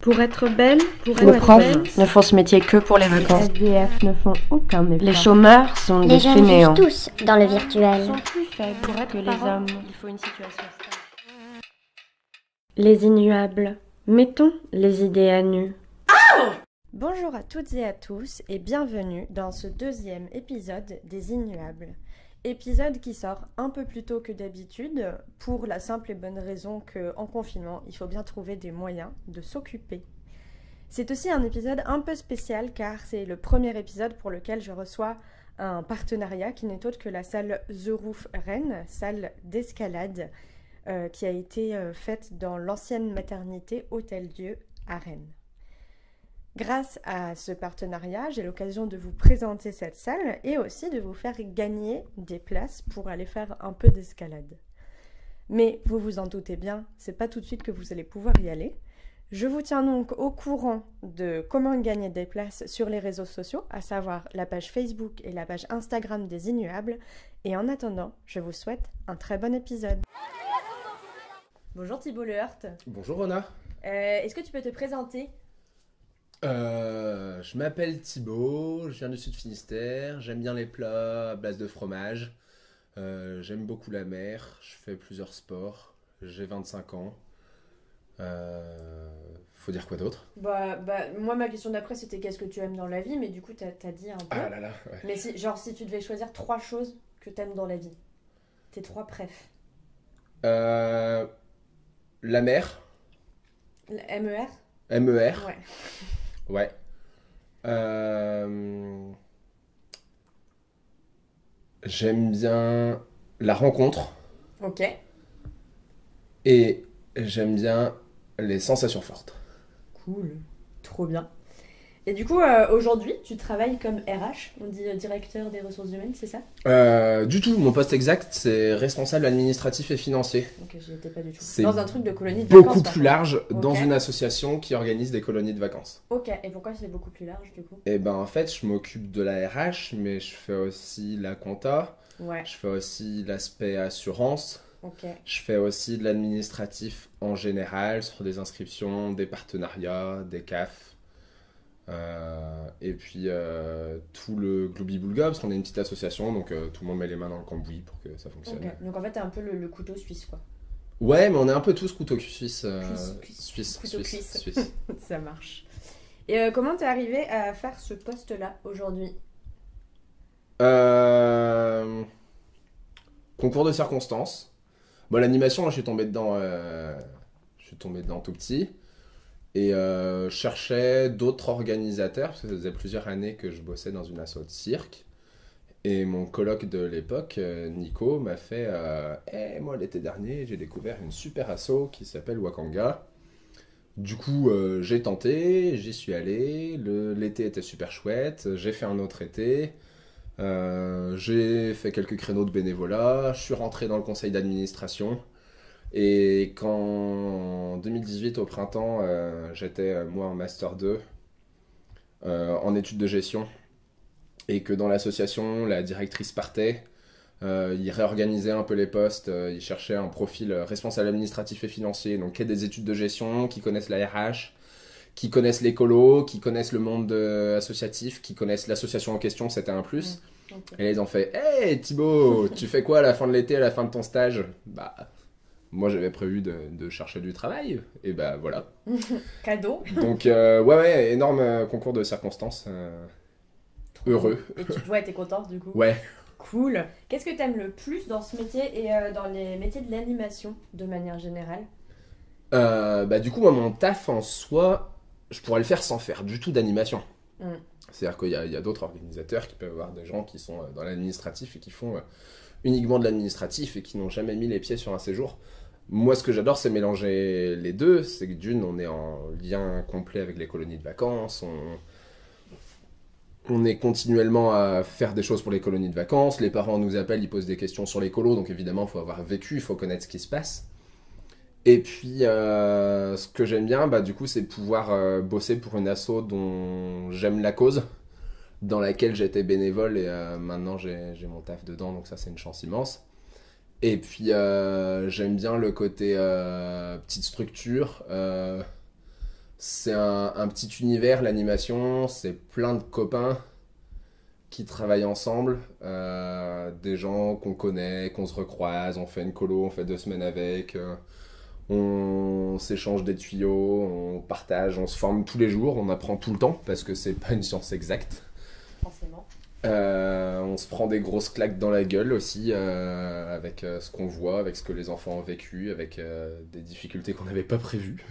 Pour être belle, Les profs ne font ce métier que pour les vacances. les SDF ne font aucun effort. Les chômeurs sont Les des jeunes fainéants. vivent tous dans le virtuel. sont plus faibles Pour être que les parents, hommes. il faut une situation stable. Les immuables. Mettons les idées à nu. Bonjour à toutes et à tous et bienvenue dans ce deuxième épisode des Immuables. Épisode qui sort un peu plus tôt que d'habitude pour la simple et bonne raison qu'en confinement, il faut bien trouver des moyens de s'occuper. C'est aussi un épisode un peu spécial car c'est le premier épisode pour lequel je reçois un partenariat qui n'est autre que la salle The Roof Rennes, salle d'escalade qui a été faite dans l'ancienne maternité Hôtel-Dieu à Rennes. Grâce à ce partenariat, j'ai l'occasion de vous présenter cette salle et aussi de vous faire gagner des places pour aller faire un peu d'escalade. Mais vous vous en doutez bien, c'est pas tout de suite que vous allez pouvoir y aller. Je vous tiens donc au courant de comment gagner des places sur les réseaux sociaux, à savoir la page Facebook et la page Instagram des Immuables. Et en attendant, je vous souhaite un très bon épisode. Bonjour Thibault Leheurt. Bonjour Rona. Est-ce que tu peux te présenter ? Je m'appelle Thibault, je viens du Sud Finistère, j'aime bien les plats à base de fromage, j'aime beaucoup la mer, je fais plusieurs sports, j'ai 25 ans. Faut dire quoi d'autre? Moi ma question d'après c'était qu'est-ce que tu aimes dans la vie, mais du coup t'as dit un peu. Ah là là, ouais. Mais si tu devais choisir 3 choses que t'aimes dans la vie, tes 3 préf. La mer, MER? MER, Ouais. ouais. J'aime bien la rencontre Ok. et j'aime bien les sensations fortes. Cool. Trop bien. Et du coup, aujourd'hui, tu travailles comme RH, on dit directeur des ressources humaines, c'est ça? Du tout, mon poste exact c'est responsable administratif et financier. Ok, j'y étais pas du tout. C'est Dans un truc de colonie de vacances. Beaucoup par plus contre. large dans Ok. une association qui organise des colonies de vacances. Ok, et pourquoi c'est beaucoup plus large du coup? Et ben en fait, je m'occupe de la RH, mais je fais aussi la compta, Ouais, je fais aussi l'aspect assurance, ok. je fais aussi de l'administratif en général sur des inscriptions, des partenariats, des CAF. Et puis tout le gloubi-boulga, parce qu'on est une petite association, donc tout le monde met les mains dans le cambouis pour que ça fonctionne. Ok, donc en fait t'es un peu le couteau suisse quoi. Ouais, mais on est un peu tous couteau suisse. Cuisse. Couteau Suisse. cuisse. Suisse. Ça marche. Et comment t'es arrivé à faire ce poste-là aujourd'hui? Concours de circonstances. Bon, l'animation, moi, je suis tombé dedans tout petit. Et je cherchais d'autres organisateurs, parce que ça faisait plusieurs années que je bossais dans une asso de cirque. Et mon coloc de l'époque, Nico, m'a fait moi, l'été dernier, j'ai découvert une super asso qui s'appelle Wakanga. Du coup, j'ai tenté, j'y suis allé. L'été était super chouette. J'ai fait un autre été. J'ai fait quelques créneaux de bénévolat. Je suis rentré dans le conseil d'administration. Et quand en 2018 au printemps, j'étais moi en Master 2 en études de gestion et que dans l'association, la directrice partait, ils réorganisaient un peu les postes, ils cherchaient un profil responsable administratif et financier, donc qui a des études de gestion, qui connaissent la RH, qui connaissent l'écolo, qui connaissent le monde associatif, qui connaissent l'association en question, c'était un plus. Ok. Et là, ils ont fait « Hey Thibaut, tu fais quoi à la fin de l'été, à la fin de ton stage ?» Bah... Moi, j'avais prévu de chercher du travail, et bah voilà. Cadeau. Donc, ouais, énorme concours de circonstances. Heureux. Et t'es content du coup? Ouais. Cool. Qu'est-ce que t'aimes le plus dans ce métier et dans les métiers de l'animation de manière générale? Bah, du coup, moi, mon taf en soi, je pourrais le faire sans faire du tout d'animation. Mm. C'est-à-dire qu'il y a d'autres organisateurs qui peuvent avoir des gens qui sont dans l'administratif et qui font uniquement de l'administratif et qui n'ont jamais mis les pieds sur un séjour. Moi, ce que j'adore, c'est mélanger les deux. C'est que d'une, on est en lien complet avec les colonies de vacances. On est continuellement à faire des choses pour les colonies de vacances. Les parents nous appellent, ils posent des questions sur l'écolo. Donc évidemment, il faut avoir vécu, il faut connaître ce qui se passe. Et puis, ce que j'aime bien, bah, du coup, c'est pouvoir bosser pour une asso dont j'aime la cause, dans laquelle j'étais bénévole et maintenant j'ai mon taf dedans. Donc ça, c'est une chance immense. Et puis j'aime bien le côté petite structure, C'est un petit univers, l'animation, c'est plein de copains qui travaillent ensemble, des gens qu'on connaît, qu'on se recroise, on fait une colo, on fait 2 semaines avec, on s'échange des tuyaux, on partage, on se forme tous les jours, on apprend tout le temps parce que c'est pas une science exacte. Forcément. On se prend des grosses claques dans la gueule aussi avec ce qu'on voit, avec ce que les enfants ont vécu, avec des difficultés qu'on n'avait pas prévues.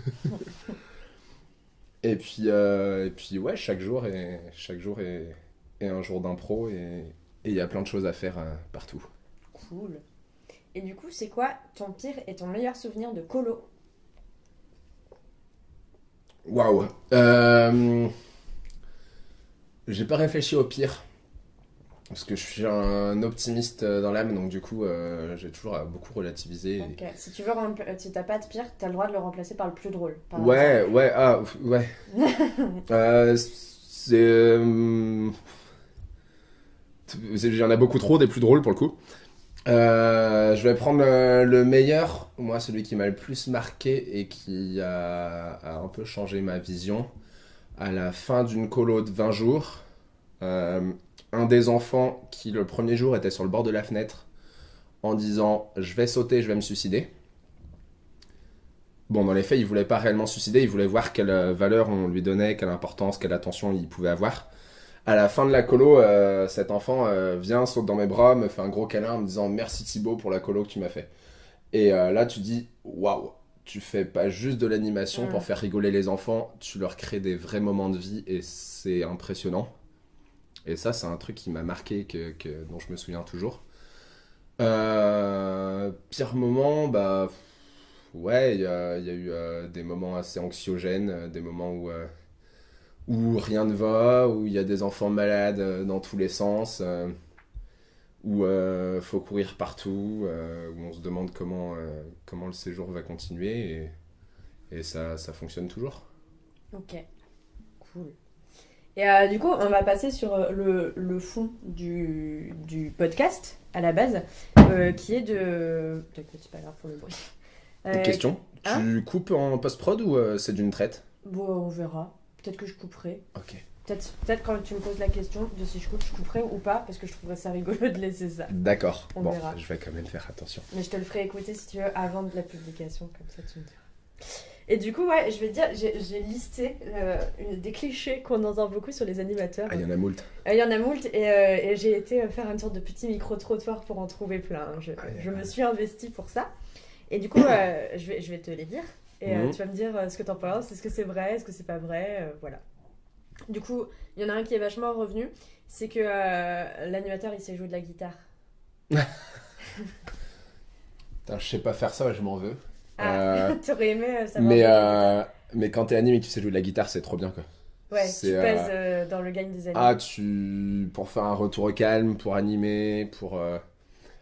Et puis ouais, chaque jour est un jour d'impro et il y a plein de choses à faire partout. Cool. Et du coup, c'est quoi ton pire et ton meilleur souvenir de colo? Waouh. J'ai pas réfléchi au pire. Parce que je suis un optimiste dans l'âme, donc du coup, j'ai toujours beaucoup relativisé. Ok, si tu veux, si t'as pas de pire, t'as le droit de le remplacer par le plus drôle. Ouais, ouais. Il y en a beaucoup trop des plus drôles pour le coup. Je vais prendre le meilleur, moi celui qui m'a le plus marqué et qui a un peu changé ma vision. À la fin d'une colo de 20 jours, un des enfants qui le premier jour était sur le bord de la fenêtre en disant je vais sauter, je vais me suicider. Bon, dans les faits, il voulait pas réellement se suicider, il voulait voir quelle valeur on lui donnait, quelle importance, quelle attention il pouvait avoir. À la fin de la colo, cet enfant vient, saute dans mes bras, me fait un gros câlin en me disant merci Thibaut pour la colo que tu m'as fait. Et là, tu dis waouh, tu fais pas juste de l'animation pour faire rigoler les enfants, tu leur crées des vrais moments de vie et c'est impressionnant. Et ça, c'est un truc qui m'a marqué, dont je me souviens toujours. Pire moment, bah ouais, il y a eu des moments assez anxiogènes, des moments où rien ne va, où il y a des enfants malades dans tous les sens, où faut courir partout, où on se demande comment le séjour va continuer et ça fonctionne toujours. Ok, cool. Et du coup, on va passer sur le fond du podcast à la base, qui est de... T'inquiète, c'est pas grave pour le bruit. Question, tu coupes en post-prod ou c'est d'une traite? Bon, on verra. Peut-être que je couperai. Ok. Peut-être quand tu me poses la question de si je couperai ou pas, parce que je trouverais ça rigolo de laisser ça. D'accord. On bon, verra. Je vais quand même faire attention. Mais je te le ferai écouter si tu veux avant de la publication, comme ça tu me diras. Et du coup, ouais, je vais te dire, j'ai listé des clichés qu'on entend beaucoup sur les animateurs. Ah, il y en a moult. Il y en a moult et j'ai été faire une sorte de petit micro-trottoir pour en trouver plein. Je me suis investie pour ça. Et du coup, je vais te les dire. Et tu vas me dire ce que t'en penses. Est-ce que c'est vrai? Est-ce que c'est pas vrai? Voilà. Du coup, il y en a un qui est vachement revenu. C'est que l'animateur, il sait jouer de la guitare. Putain, je sais pas faire ça, je m'en veux. T'aurais aimé savoir. Mais quand t'es anime et que tu sais jouer de la guitare, c'est trop bien quoi. Ouais, tu pèses dans le gagne des animes. Pour faire un retour au calme, pour animer, pour...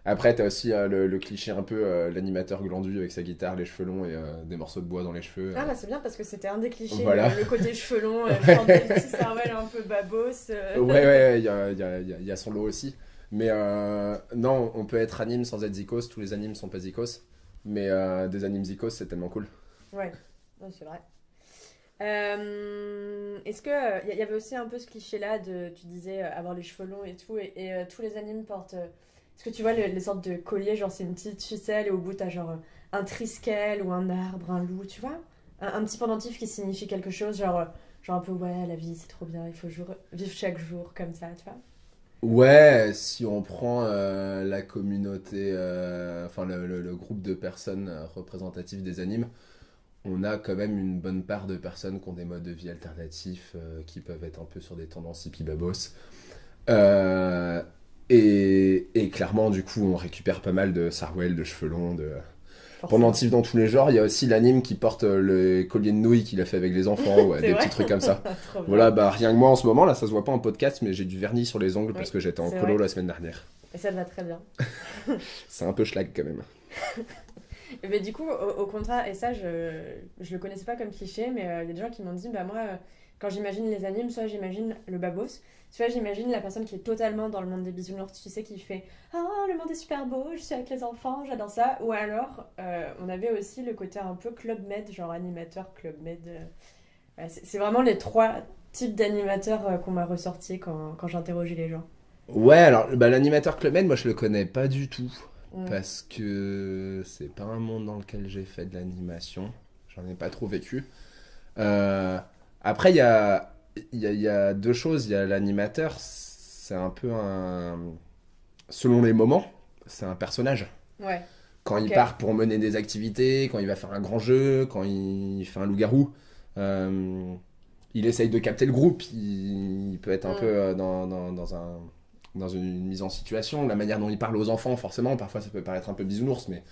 Après, t'as aussi le cliché un peu, l'animateur glandu avec sa guitare, les cheveux longs et des morceaux de bois dans les cheveux. Ah bah c'est bien parce que c'était un des clichés, voilà. Le côté cheveux longs, le petit cervelle un peu babos. Ouais, il y a son lot aussi. Mais non, on peut être anime sans être zikos, tous les animes sont pas zikos. Mais des animes zikos, c'est tellement cool. Ouais, c'est vrai. Est-ce que il y avait aussi un peu ce cliché-là de, tu disais, avoir les cheveux longs et tout, et tous les animes portent... Est-ce que tu vois les sortes de colliers, genre c'est une petite ficelle et au bout t'as genre un triskel ou un arbre, un loup, tu vois, un petit pendentif qui signifie quelque chose, genre un peu ouais, la vie c'est trop bien, il faut vivre chaque jour comme ça, tu vois. Ouais, si on prend la communauté, enfin le groupe de personnes représentatives des animes, on a quand même une bonne part de personnes qui ont des modes de vie alternatifs, qui peuvent être un peu sur des tendances hippie babos. Et clairement, du coup, on récupère pas mal de sarouel, de cheveux longs, de pendentifs dans tous les genres. Il y a aussi l'anime qui porte le collier de nouilles qu'il a fait avec les enfants, ou des petits trucs comme ça. Voilà, bah rien que moi en ce moment, là, ça se voit pas en podcast, mais j'ai du vernis sur les ongles parce que j'étais en colo la semaine dernière. Et ça te va très bien. C'est un peu schlag quand même. Mais du coup, au contraire, et ça, je le connaissais pas comme cliché, mais il y a des gens qui m'ont dit, bah moi, quand j'imagine les animes, soit j'imagine le babos, soit j'imagine la personne qui est totalement dans le monde des bisounours, tu sais, qui fait « Oh, le monde est super beau, je suis avec les enfants, j'adore ça ». Ou alors, on avait aussi le côté un peu Club Med, genre animateur Club Med, C'est vraiment les trois types d'animateurs qu'on m'a ressortis quand j'interrogeais les gens. Ouais, alors l'animateur Club Med, moi je le connais pas du tout. Mm. Parce que c'est pas un monde dans lequel j'ai fait de l'animation. J'en ai pas trop vécu. Euh, Après, il y a deux choses. Il y a l'animateur, c'est un peu un. Selon les moments, c'est un personnage. Ouais, Quand il ok. part pour mener des activités, quand il va faire un grand jeu, quand il fait un loup-garou, euh, il essaye de capter le groupe. Il peut être un peu Mm. dans une mise en situation. La manière dont il parle aux enfants, forcément, parfois ça peut paraître un peu bisounours, mais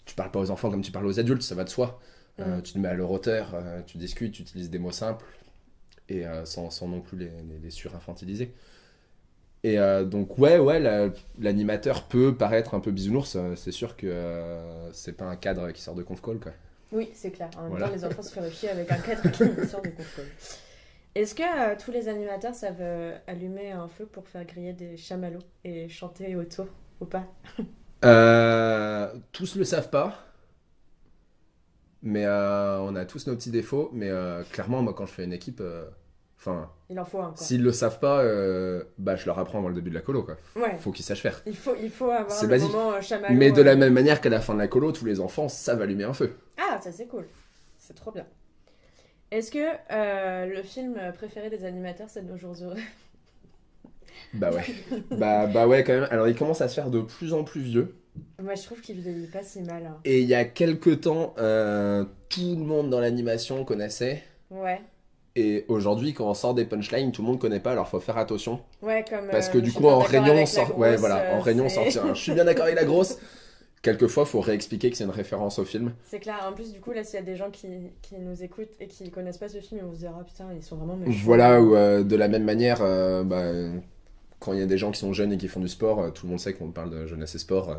tu parles pas aux enfants comme tu parles aux adultes, ça va de soi. Mm. Tu te mets à leur hauteur, tu discutes, tu utilises des mots simples et sans non plus les surinfantiliser. Et donc ouais, l'animateur peut paraître un peu bisounours, c'est sûr que c'est pas un cadre qui sort de conf call quoi. Oui, c'est clair. En même Voilà. temps, les enfants se feraient chier avec un cadre qui sort de contrôle. Est-ce que tous les animateurs savent allumer un feu pour faire griller des chamallows et chanter autour ou pas? Tous le savent pas, mais on a tous nos petits défauts, mais clairement moi quand je fais une équipe, enfin Il en faut un, quoi. s'ils le savent pas, bah je leur apprends avant le début de la colo quoi. Ouais, Faut qu'ils sachent faire. il faut avoir C'est le basique. moment chamallow. Mais de la même manière qu'à la fin de la colo, tous les enfants savent allumer un feu. Ah, ça c'est cool. C'est trop bien. Est-ce que le film préféré des animateurs, c'est Nos jours heureux? Bah ouais. Bah ouais quand même. Alors il commence à se faire de plus en plus vieux. Moi, je trouve qu'il vieillit pas si mal, hein. Et il y a quelques temps, tout le monde dans l'animation connaissait. Ouais. Et aujourd'hui, quand on sort des punchlines, tout le monde connaît pas, alors faut faire attention. Ouais, comme Parce que je du suis coup, bien en d'accord réunion, avec la sort... ouais, grosse, voilà, en réunion, c'est... sortir un je suis bien d'accord avec la grosse. Quelquefois, faut réexpliquer que c'est une référence au film. C'est clair. En plus, du coup, là, s'il y a des gens qui nous écoutent et qui connaissent pas ce film, ils vont se dire, ah putain, ils sont vraiment méchants. Voilà, ou de la même manière, quand il y a des gens qui sont jeunes et qui font du sport, tout le monde sait qu'on parle de jeunesse et sport.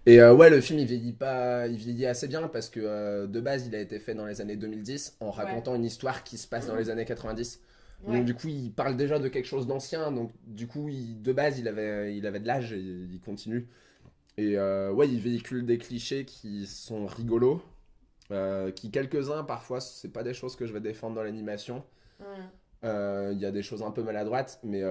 Et ouais, le film il vieillit assez bien parce que de base il a été fait dans les années 2010 en racontant une histoire qui se passe dans les années 90. Ouais. Donc du coup il parle déjà de quelque chose d'ancien, donc du coup de base il avait de l'âge et il continue. Et ouais, il véhicule des clichés qui sont rigolos, qui quelques-uns parfois c'est pas des choses que je vais défendre dans l'animation. Mm. Il y a des choses un peu maladroites, mais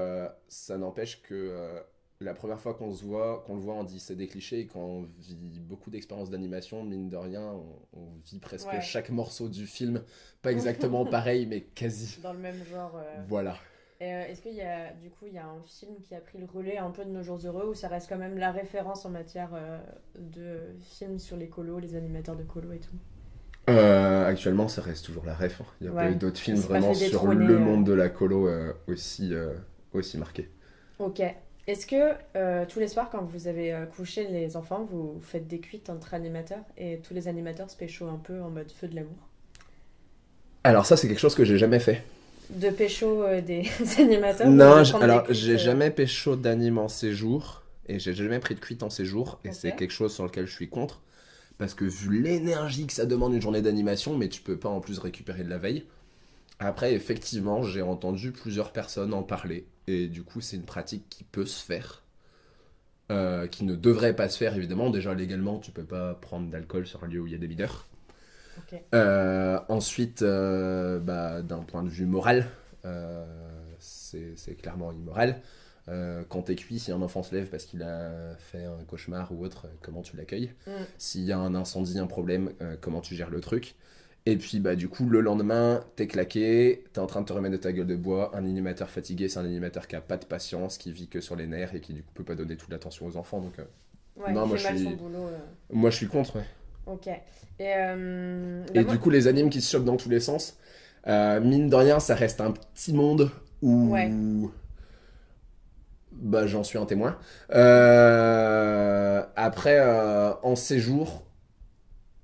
ça n'empêche que la première fois qu'on le voit, on dit c'est des clichés. Et quand on vit beaucoup d'expériences d'animation, mine de rien, on vit presque Ouais. chaque morceau du film. Pas exactement pareil, mais quasi. Dans le même genre. Voilà. Et est-ce qu'il y a, du coup, il y a un film qui a pris le relais un peu de Nos jours heureux ou ça reste quand même la référence en matière de films sur les colos, les animateurs de colos et tout? Actuellement, ça reste toujours la ref, hein. Il y a pas Ouais. eu d'autres films Il s'est pas vraiment fait sur détrôner, le monde de la colo aussi marqués. Ok. Est-ce que tous les soirs, quand vous avez couché les enfants, vous faites des cuites entre animateurs et tous les animateurs se pécho un peu en mode feu de l'amour? Alors ça, c'est quelque chose que j'ai jamais fait. De pécho des animateurs ou Non, de prendre des alors cuites, j'ai jamais pécho d'anime en séjour et j'ai jamais pris de cuite en séjour et Ok. c'est quelque chose sur lequel je suis contre parce que vu l'énergie que ça demande une journée d'animation, mais tu peux pas en plus récupérer de la veille. Après, effectivement, j'ai entendu plusieurs personnes en parler et du coup, c'est une pratique qui peut se faire, qui ne devrait pas se faire évidemment. Déjà légalement, tu peux pas prendre d'alcool sur un lieu où il y a des mineurs. Ok. Ensuite, d'un point de vue moral, c'est clairement immoral. Quand t'es cuit, si un enfant se lève parce qu'il a fait un cauchemar ou autre, comment tu l'accueilles? Mm. S'il y a un incendie, un problème, comment tu gères le truc? Et puis bah du coup le lendemain t'es claqué, t'es en train de te remettre de ta gueule de bois. Un animateur fatigué, c'est un animateur qui a pas de patience, qui vit que sur les nerfs et qui du coup peut pas donner toute l'attention aux enfants. Donc Ouais, non, il moi fait je mal suis, son boulot. moi je suis contre. Ouais. Ok. Et, Et moi... du coup les animes qui se chopent dans tous les sens, mine de rien ça reste un petit monde où Ouais. bah j'en suis un témoin. Après en séjour.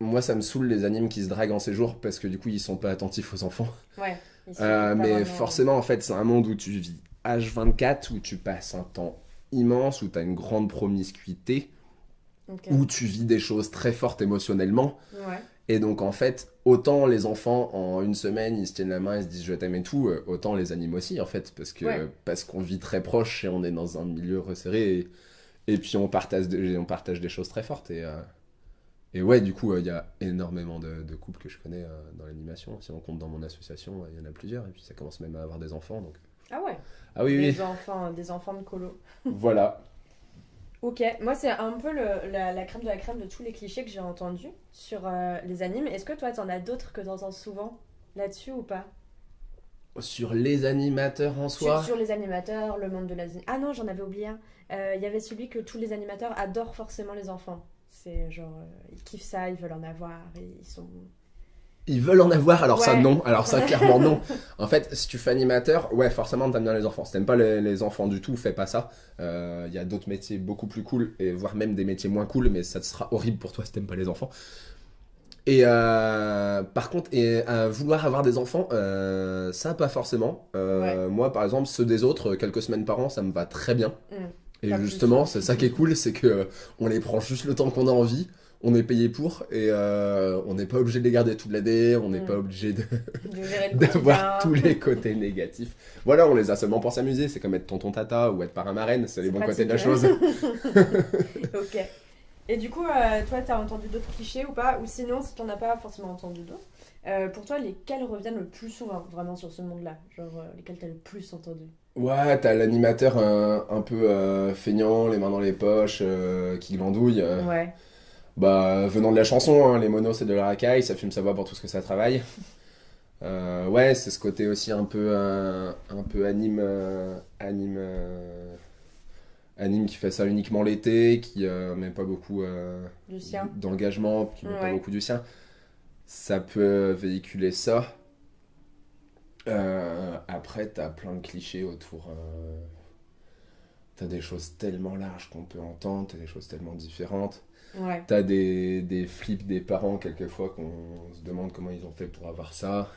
Moi, ça me saoule les animes qui se draguent en séjour parce que du coup, ils sont pas attentifs aux enfants. Ouais. Il s'occupe pas Mais vraiment. forcément, en fait, c'est un monde où tu vis H24, où tu passes un temps immense, où tu as une grande promiscuité, Ok. où tu vis des choses très fortes émotionnellement. Ouais. Et donc, en fait, autant les enfants, en une semaine, ils se tiennent la main, ils se disent je t'aime et tout, autant les animes aussi, en fait, Ouais. parce qu'on vit très proche et on est dans un milieu resserré. Et puis, on partage des choses très fortes. Et ouais, du coup, il y a énormément de couples que je connais dans l'animation. Si on compte dans mon association, il y en a plusieurs. Et puis ça commence même à avoir des enfants. Donc... Ah ouais. Ah oui, oui. Des enfants de colo. Voilà. Ok, moi c'est un peu la crème de la crème de tous les clichés que j'ai entendus sur les animes. Est-ce que toi t'en as d'autres que t'entends souvent là-dessus ou pas? Sur les animateurs en soi. Sur les animateurs, le monde de l'anime. Ah non, j'en avais oublié un. Il y avait celui que tous les animateurs adorent forcément les enfants. C'est genre, ils kiffent ça, ils veulent en avoir, ils sont... Ils veulent en avoir, alors ça Ouais. non, alors ça clairement non. En fait, si tu fais animateur, ouais, forcément t'aimes bien les enfants. Si t'aimes pas les enfants du tout, fais pas ça. Il y a d'autres métiers beaucoup plus cool, et voire même des métiers moins cool, mais ça sera horrible pour toi si t'aimes pas les enfants. Et par contre, vouloir avoir des enfants, ça pas forcément. Moi par exemple, ceux des autres, quelques semaines par an, ça me va très bien. Et Pas justement, plus. c'est ça qui est cool, c'est que on les prend juste le temps qu'on a envie. On est payé pour et on n'est pas obligé de les garder toute l'année, on n'est pas obligé De gérer le d'avoir quotidien. tous les côtés négatifs. Voilà, on les a seulement pour s'amuser, c'est comme être tonton tata ou être parrain-marraine, c'est les bons côtés de la chose. Ok. Et du coup, toi, t'as entendu d'autres clichés ou pas? Ou sinon, si t'en as pas forcément entendu d'autres, pour toi, lesquels reviennent le plus souvent vraiment sur ce monde-là? Genre, lesquels t'as le plus entendu? Ouais, t'as l'animateur un peu feignant, les mains dans les poches, qui glandouille. Ouais. Bah, venant de la chanson, hein, les monos c'est de la racaille, ça fume sa voix pour tout ce que ça travaille. Ouais, c'est ce côté aussi un peu anime qui fait ça uniquement l'été, qui met pas beaucoup Du sien. d'engagement, qui met pas Ouais. beaucoup du sien. Ça peut véhiculer ça. Après, t'as plein de clichés autour. T'as des choses tellement larges qu'on peut entendre, t'as des choses tellement différentes. Ouais. T'as des flips des parents quelquefois qu'on se demande comment ils ont fait pour avoir ça.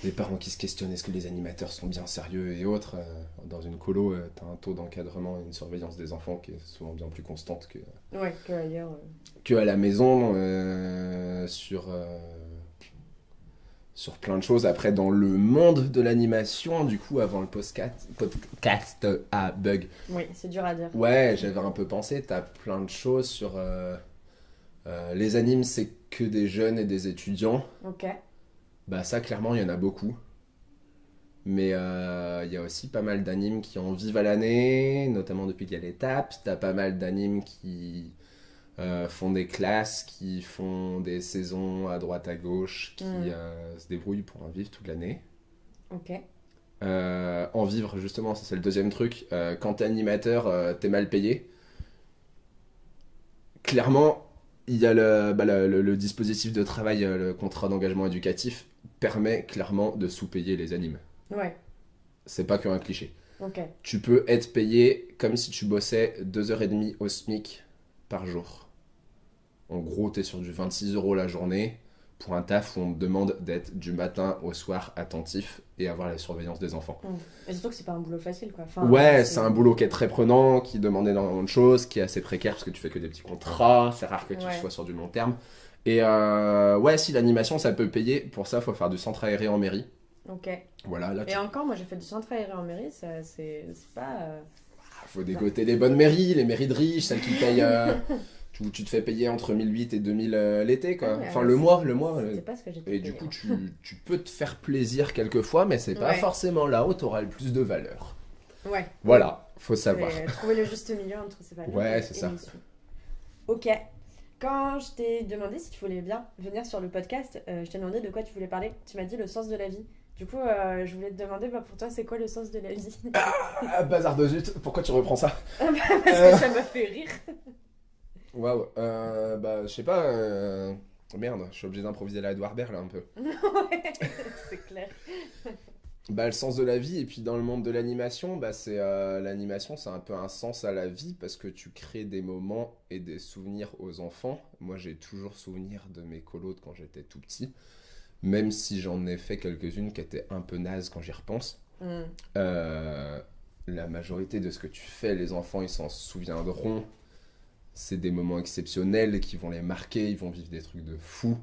Des parents qui se questionnent est-ce que les animateurs sont bien sérieux et autres. Dans une colo, t'as un taux d'encadrement et une surveillance des enfants qui est souvent bien plus constante Ouais, que ailleurs. que à la maison sur plein de choses. Après, dans le monde de l'animation, du coup, avant le podcast à bug, Oui, c'est dur à dire. ouais, j'avais un peu pensé, t'as plein de choses sur... les animes, c'est que des jeunes et des étudiants. Ok. Bah ça, clairement, il y en a beaucoup. Mais il y a aussi pas mal d'animes qui en vivent à l'année, notamment depuis qu'il y a les TAPS. T'as pas mal d'animes qui font des classes, qui font des saisons à droite à gauche, qui se débrouillent pour en vivre toute l'année. Ok. En vivre, justement, ça c'est le deuxième truc. Quand t'es animateur, t'es mal payé. Clairement, il y a le dispositif de travail, le contrat d'engagement éducatif, permet clairement de sous-payer les animes. Ouais. C'est pas qu'un cliché. Ok. Tu peux être payé comme si tu bossais 2h30 au SMIC par jour. En gros, t'es sur du 26 € la journée pour un taf où on te demande d'être du matin au soir attentif et avoir la surveillance des enfants. Et surtout que c'est pas un boulot facile, quoi. Enfin, Ouais, c'est un boulot qui est très prenant, qui demande énormément de choses, qui est assez précaire parce que tu fais que des petits contrats, c'est rare que tu sois sur du long terme. Et ouais, si l'animation ça peut payer, pour ça faut faire du centre aéré en mairie. Ok. Voilà, là Et encore, moi j'ai fait du centre aéré en mairie, ça, c'est pas. faut dégoter les bonnes mairies, les mairies de riches, celles qui payent. Où tu te fais payer entre 1008 et 2000 l'été, quoi. Ouais, Enfin, ouais, le mois. C'est pas ce que j'étais Et du payée, coup, hein. tu peux te faire plaisir quelquefois, mais c'est pas Ouais. forcément là où t'auras le plus de valeur. Ouais. Voilà, faut savoir. Trouver le juste milieu entre ces valeurs. Ouais, et c'est ça. les sous. Ok. Quand je t'ai demandé si tu voulais bien venir sur le podcast, je t'ai demandé de quoi tu voulais parler. Tu m'as dit le sens de la vie. Du coup, je voulais te demander, pour toi, c'est quoi le sens de la vie? Ah, bazar de zut, pourquoi tu reprends ça? Parce que ça m'a fait rire. Waouh, bah, je sais pas. Merde, je suis obligé d'improviser la Edouard Baird là un peu. Ouais, c'est clair. Bah, le sens de la vie, et puis dans le monde de l'animation, bah, l'animation, c'est un peu un sens à la vie parce que tu crées des moments et des souvenirs aux enfants. Moi, j'ai toujours souvenir de mes colos de quand j'étais tout petit, même si j'en ai fait quelques-unes qui étaient un peu nazes quand j'y repense. La majorité de ce que tu fais, les enfants, ils s'en souviendront. C'est des moments exceptionnels qui vont les marquer, ils vont vivre des trucs de fou.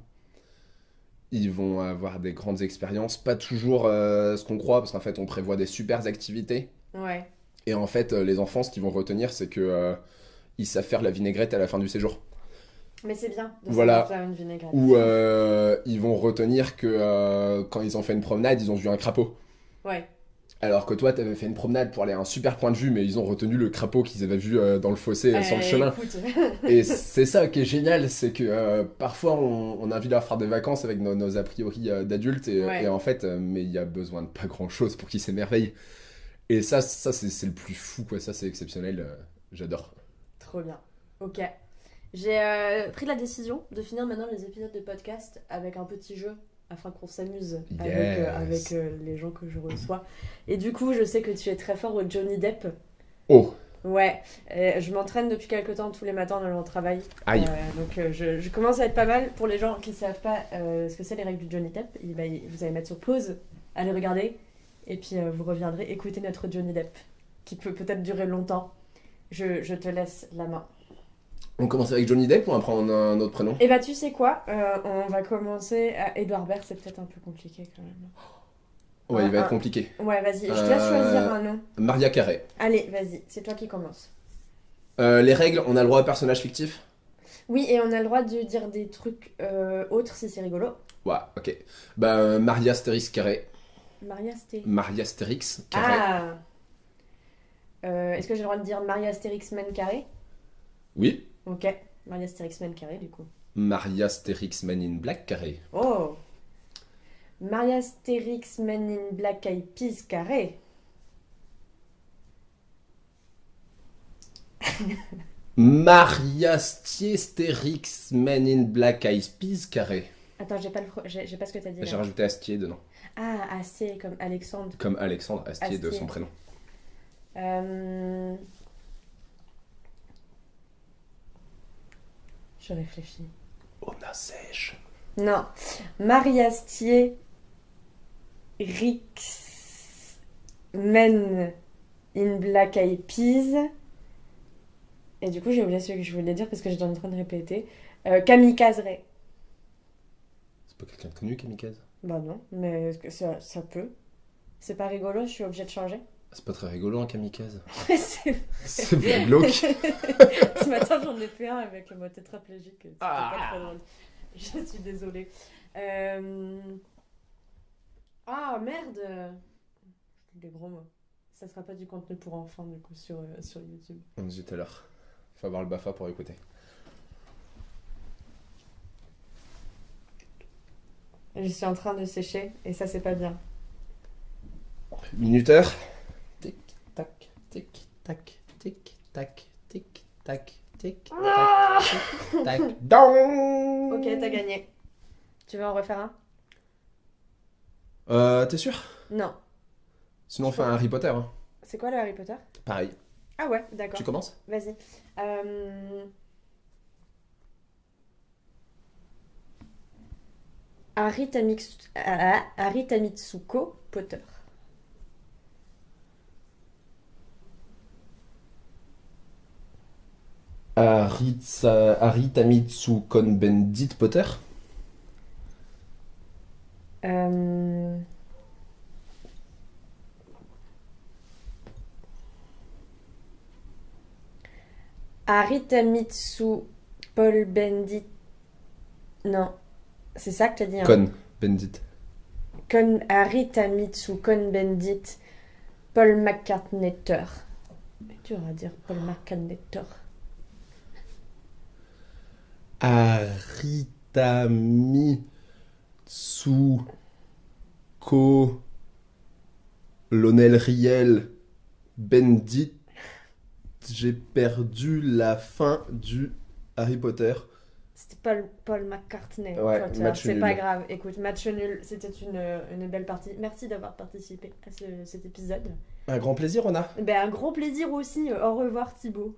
Ils vont avoir des grandes expériences, pas toujours ce qu'on croit, parce qu'en fait on prévoit des super activités. Ouais. Et en fait les enfants, ce qu'ils vont retenir, c'est que ils savent faire la vinaigrette à la fin du séjour. Mais c'est bien de Voilà. faire une vinaigrette. Ou ils vont retenir que quand ils ont fait une promenade, ils ont vu un crapaud. Ouais. Alors que toi, t'avais fait une promenade pour aller à un super point de vue, mais ils ont retenu le crapaud qu'ils avaient vu dans le fossé sur le chemin. Écoute. Et c'est ça qui est génial, c'est que parfois on a envie de leur faire des vacances avec nos a priori d'adultes, et en fait, mais il y a besoin de pas grand chose pour qu'ils s'émerveillent. Et ça c'est le plus fou, quoi. Ça, c'est exceptionnel. J'adore. Trop bien. Ok. J'ai pris la décision de finir maintenant les épisodes de podcast avec un petit jeu afin qu'on s'amuse avec les gens que je reçois. Et du coup, je sais que tu es très fort au Johnny Depp. Oh. Ouais, je m'entraîne depuis quelques temps tous les matins en allant au travail. Aïe. Donc je commence à être pas mal. Pour les gens qui ne savent pas ce que c'est les règles du Johnny Depp, vous allez mettre sur pause, allez regarder, et puis vous reviendrez écouter notre Johnny Depp, qui peut peut-être durer longtemps. Je te laisse la main. On commence avec Johnny Depp ou on prend un autre prénom? Et bah tu sais quoi, on va commencer à Edouard Baird, c'est peut-être un peu compliqué quand même. Ouais, il va être compliqué. Ouais, vas-y, je te laisse choisir un nom. Maria Carey. Allez, vas-y, c'est toi qui commence. Les règles, on a le droit à personnage fictif? Oui, et on a le droit de dire des trucs autres si c'est rigolo. Ouais, ok. Bah, Maria Astérix Carey. Maria Astérix Carey. Ah est-ce que j'ai le droit de dire Maria Astérix Man Carré? Oui. Ok, Maria Astérix Man Carré du coup. Maria Astérix Man in Black Carré. Oh Maria Astérix Man in Black Eyed Peas Carré. Maria Astérix Man in Black Eyed Peas Carré. Attends, j'ai pas ce que t'as dit là. J'ai rajouté Astier dedans. Ah, Astier, comme Alexandre. Comme Alexandre Astier de son prénom. Je réfléchis. Ona sèche. Non. Marie Astier Rix Men in Black Eyed Peas. Et du coup, j'ai oublié ce que je voulais dire parce que j'étais en train de répéter. Kamikaze Ray. C'est pas quelqu'un de connu, Kamikaze? Bah non, mais ça peut. C'est pas rigolo, je suis obligée de changer. C'est pas très rigolo, un kamikaze. C'est bien glauque. Ce matin, j'en ai fait un avec le mot tétraplégique. C'était pas très drôle. Je suis désolée. Ah, merde. Des gros mots. Ça sera pas du contenu pour enfants, du coup, sur YouTube. On disait tout à l'heure. Faut avoir le BAFA pour écouter. Je suis en train de sécher, et ça, c'est pas bien. Minuteur. Tic, tac, tic, tac, tic, tac, tic, tac, tic, tac, tic, tac, dong. Ok, t'as gagné. Tu veux en refaire un? T'es sûr? Non. Sinon on fait un Harry Potter. Hein. C'est quoi le Harry Potter? Pareil. Ah ouais, d'accord. Tu commences? Vas-y. Harita Mitsuko Potter. Aritamitsu Cohn-Bendit Potter. Aritamitsu Paul Bendit. Non, c'est ça que t'as dit. Hein. Cohn-Bendit. Aritamitsu Cohn-Bendit Paul McCartney-Tor. C'est dur à dire, Paul McCartney-Tor. Aritamitsuko Lionel Riel Bendit. J'ai perdu la fin du Harry Potter. C'était Paul McCartney. Ouais, c'est pas grave. Écoute, match nul. C'était une belle partie. merci d'avoir participé à cet épisode. Un grand plaisir, Rona. Ben, un gros plaisir aussi. Au revoir, Thibaut.